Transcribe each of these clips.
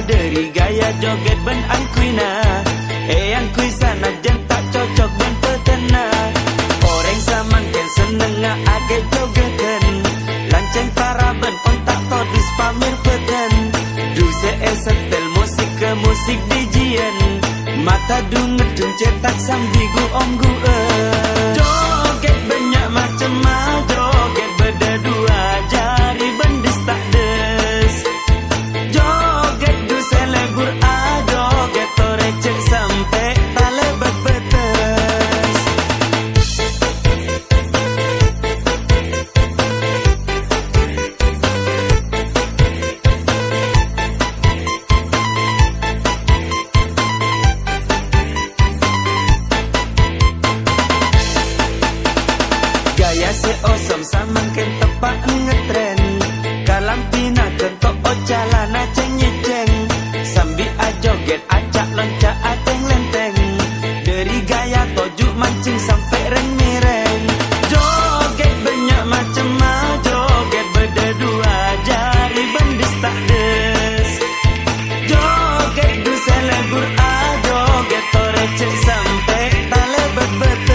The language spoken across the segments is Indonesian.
dari gaya joget ben angkuina. Angkui sana jen tak cocok ben petena. Orang saman ken seneng age jogeten. Lanceng para ben kontak todus pamir peten. Du setel musik ke musik dijian. Mata du ngedung cetak sambigu om gue. Joget banyak macam joget berdua jari bendis tak des. Joget du selebur joget torecek sampai tale berbetes. Gaya seosom samang ken tepak ngetren. Kalam pina kentok ocalana ceng-nyeceng. Sambil ajoget acak loncak ateng lenteng. Dari gaya tojuk mancing sampai reng-mereng. Joget banyak macam joget berdua jari bendis tak des. Joget du selebur joget torecek sampai tale berbetes.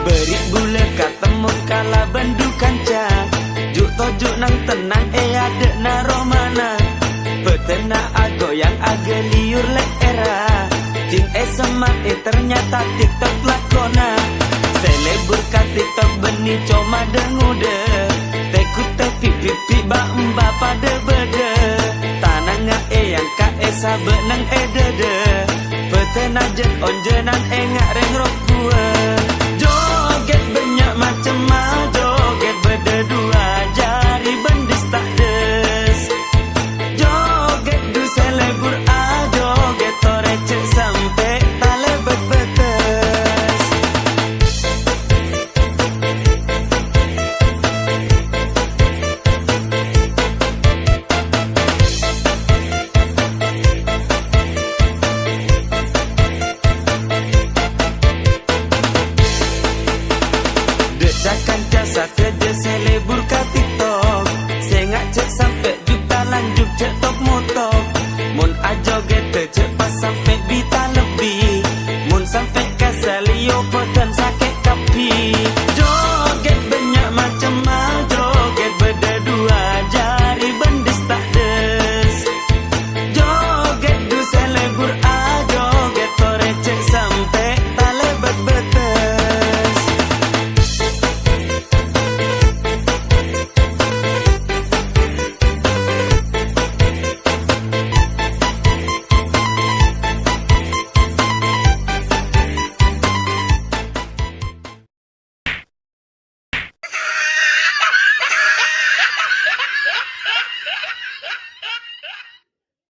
Beri bule ketemu kala bandu kanca. Juk tojuk nang tenang ada naro mana. Petena agoyang aga liur lek era. Jing SMA ternyata TikTok lakona. Selebur ka TikTok beni coma dengude. Tekut tepi pipi bamba pada bede. Tananga yang ka sabe nang edede. Petena jet onjenan engak reng rok kue.